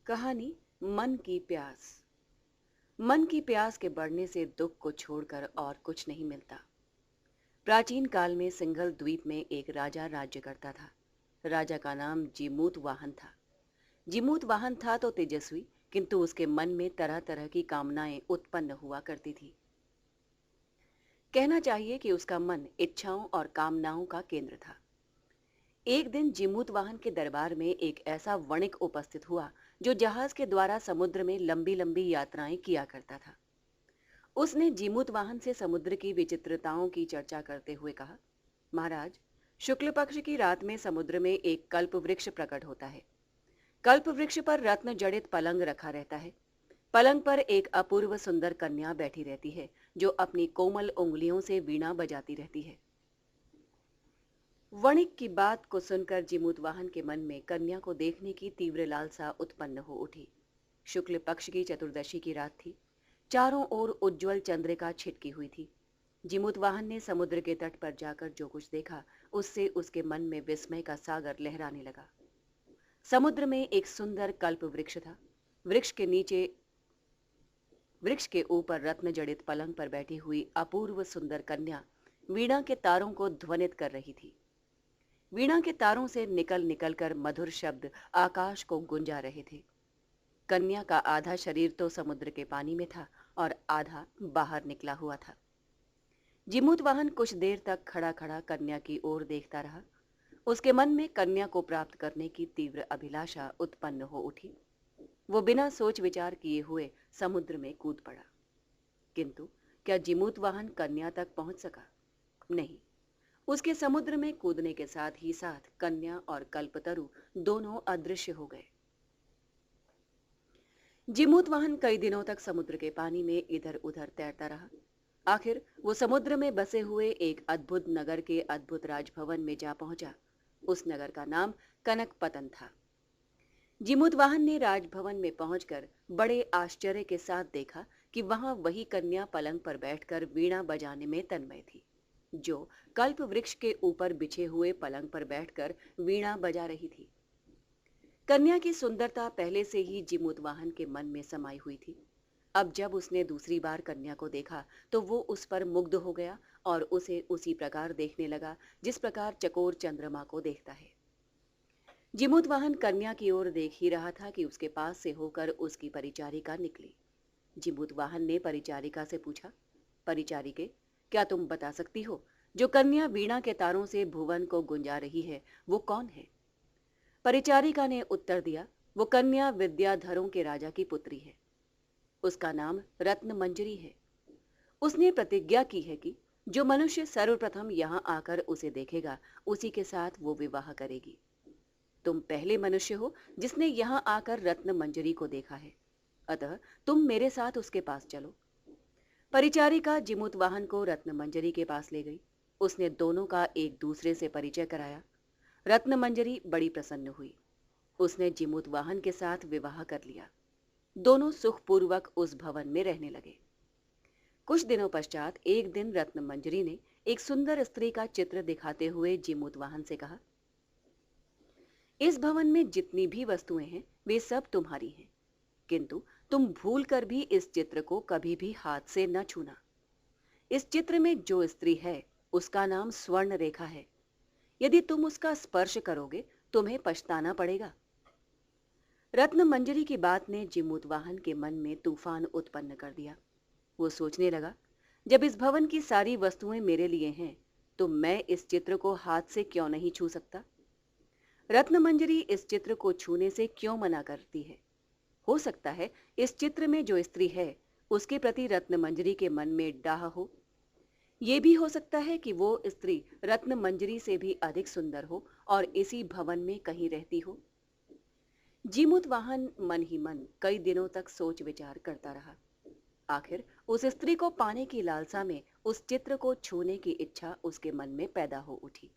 कहानी मन की प्यास। मन की प्यास के बढ़ने से दुख को छोड़कर और कुछ नहीं मिलता। प्राचीन काल में सिंघल द्वीप में एक राजा राज्य करता था। राजा का नाम जीमूत वाहन था। जीमूत वाहन था तो तेजस्वी, किंतु उसके मन में तरह तरह की कामनाएं उत्पन्न हुआ करती थी। कहना चाहिए कि उसका मन इच्छाओं और कामनाओं का केंद्र था। एक दिन जीमूत वाहन के दरबार में एक ऐसा वणिक उपस्थित हुआ जो जहाज के द्वारा समुद्र में लंबी लंबी यात्राएं किया करता था। उसने जीमूत वाहन से समुद्र की विचित्रताओं की चर्चा करते हुए कहा, महाराज, शुक्ल पक्ष की रात में समुद्र में एक कल्प वृक्ष प्रकट होता है। कल्प वृक्ष पर रत्न जड़ित पलंग रखा रहता है। पलंग पर एक अपूर्व सुंदर कन्या बैठी रहती है जो अपनी कोमल उंगलियों से वीणा बजाती रहती है। वणिक की बात को सुनकर जीमूत वाहन के मन में कन्या को देखने की तीव्र लालसा उत्पन्न हो उठी। शुक्ल पक्ष की चतुर्दशी की रात थी। चारों ओर उज्ज्वल चंद्रिका छिटकी हुई थी। जीमूत वाहन ने समुद्र के तट पर जाकर जो कुछ देखा, उससे उसके मन में विस्मय का सागर लहराने लगा। समुद्र में एक सुंदर कल्प वृक्ष था। वृक्ष के ऊपर रत्न जड़ित पलंग पर बैठी हुई अपूर्व सुंदर कन्या वीणा के तारों को ध्वनित कर रही थी। वीणा के तारों से निकल निकल कर मधुर शब्द आकाश को गुंजा रहे थे। कन्या का आधा शरीर तो समुद्र के पानी में था और आधा बाहर निकला हुआ था। जीमूत वाहन कुछ देर तक खड़ा खड़ा कन्या की ओर देखता रहा। उसके मन में कन्या को प्राप्त करने की तीव्र अभिलाषा उत्पन्न हो उठी। वो बिना सोच विचार किए हुए समुद्र में कूद पड़ा। किंतु क्या जीमूत वाहन कन्या तक पहुंच सका? नहीं। उसके समुद्र में कूदने के साथ ही साथ कन्या और कल्पतरु दोनों अदृश्य हो गए। जीमूत वाहन कई दिनों तक समुद्र के पानी में इधर उधर तैरता रहा। आखिर वो समुद्र में बसे हुए एक अद्भुत नगर के अद्भुत राजभवन में जा पहुंचा। उस नगर का नाम कनकपतन था। जीमूत वाहन ने राजभवन में पहुंचकर बड़े आश्चर्य के साथ देखा कि वहां वही कन्या पलंग पर बैठकर वीणा बजाने में तन्मय थी, जो कल्प वृक्ष के ऊपर बिछे हुए पलंग पर बैठकर वीणा बजा रही थी। कन्या की सुंदरता पहले से ही जीमूत वाहन के मन में समाई हुई थी। अब जब उसने दूसरी बार कन्या को देखा तो वो उस पर मुग्ध हो गया और उसे उसी प्रकार देखने लगा जिस प्रकार चकोर चंद्रमा को देखता है। जीमूत वाहन कन्या की ओर देख ही रहा था कि उसके पास से होकर उसकी परिचारिका निकली। जीमूत वाहन ने परिचारिका से पूछा, परिचारिके, क्या तुम बता सकती हो जो कन्या वीणा के तारों से भुवन को गुंजा रही है वो कौन है? परिचारिका ने उत्तर दिया, वो कन्या विद्याधरों के राजा की पुत्री है। उसका नाम रत्न मंजरी है। उसने प्रतिज्ञा की है कि जो मनुष्य सर्वप्रथम यहाँ आकर उसे देखेगा उसी के साथ वो विवाह करेगी। तुम पहले मनुष्य हो जिसने यहाँ आकर रत्न मंजरी को देखा है, अतः तुम मेरे साथ उसके पास चलो। परिचारिका जीमूत वाहन को रत्न मंजरी के पास ले गई। उसने दोनों का एक दूसरे से परिचय कराया। रत्न मंजरी बड़ी प्रसन्न हुई। उसने जीमूत वाहन के साथ विवाह कर लिया। दोनों सुखपूर्वक उस भवन में रहने लगे। कुछ दिनों पश्चात एक दिन रत्न मंजरी ने एक सुंदर स्त्री का चित्र दिखाते हुए जीमूत वाहन से कहा, इस भवन में जितनी भी वस्तुएं हैं वे सब तुम्हारी हैं, किंतु तुम भूल कर भी इस चित्र को कभी भी हाथ से न छूना। इस चित्र में जो स्त्री है उसका नाम स्वर्ण रेखा है। यदि तुम उसका स्पर्श करोगे तुम्हें पछताना पड़ेगा। रत्न मंजरी की बात ने जीमूत वाहन के मन में तूफान उत्पन्न कर दिया। वो सोचने लगा, जब इस भवन की सारी वस्तुएं मेरे लिए हैं तो मैं इस चित्र को हाथ से क्यों नहीं छू सकता? रत्न मंजरी इस चित्र को छूने से क्यों मना करती है? हो सकता है इस चित्र में जो स्त्री है उसके प्रति रत्न मंजरी के मन में डाह हो। ये भी हो सकता है कि वो स्त्री रत्न मंजरी से भी अधिक सुंदर हो और इसी भवन में कहीं रहती हो। जीमूत वाहन मन ही मन कई दिनों तक सोच विचार करता रहा। आखिर उस स्त्री को पाने की लालसा में उस चित्र को छूने की इच्छा उसके मन में पैदा हो उठी।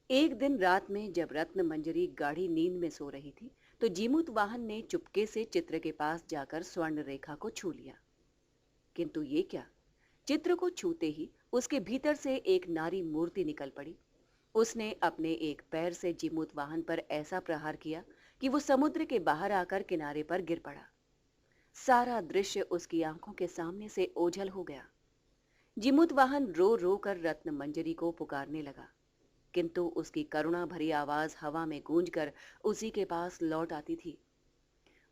एक दिन रात में जब रत्न मंजरी गाढ़ी नींद में सो रही थी तो जीमूत वाहन ने चुपके से चित्र के पास जाकर स्वर्ण रेखा को छू लिया। किंतु ये क्या, चित्र को छूते ही उसके भीतर से एक नारी मूर्ति निकल पड़ी। उसने अपने एक पैर से जीमूत वाहन पर ऐसा प्रहार किया कि वो समुद्र के बाहर आकर किनारे पर गिर पड़ा। सारा दृश्य उसकी आंखों के सामने से ओझल हो गया। जिमुतवाहन रो रो कर रत्न मंजरी को पुकारने लगा, किंतु उसकी करुणा भरी आवाज हवा में गूंजकर उसी के पास लौट आती थी।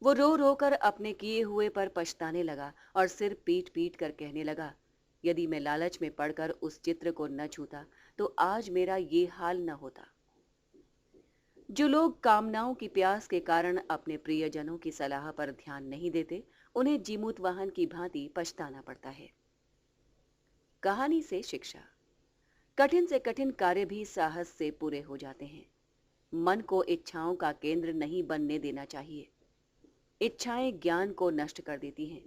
वो रो रो कर अपने किए हुए पर पछताने लगा और सिर पीट पीट कर कहने लगा, यदि मैं लालच में पड़कर उस चित्र को न छूता तो आज मेरा ये हाल न होता। जो लोग कामनाओं की प्यास के कारण अपने प्रियजनों की सलाह पर ध्यान नहीं देते, उन्हें जीमूतवाहन की भांति पछताना पड़ता है। कहानी से शिक्षा। कठिन से कठिन कार्य भी साहस से पूरे हो जाते हैं। मन को इच्छाओं का केंद्र नहीं बनने देना चाहिए। इच्छाएं ज्ञान को नष्ट कर देती हैं।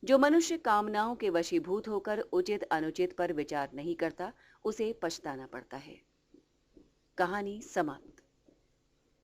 जो मनुष्य कामनाओं के वशीभूत होकर उचित अनुचित पर विचार नहीं करता, उसे पछताना पड़ता है। कहानी समाप्त।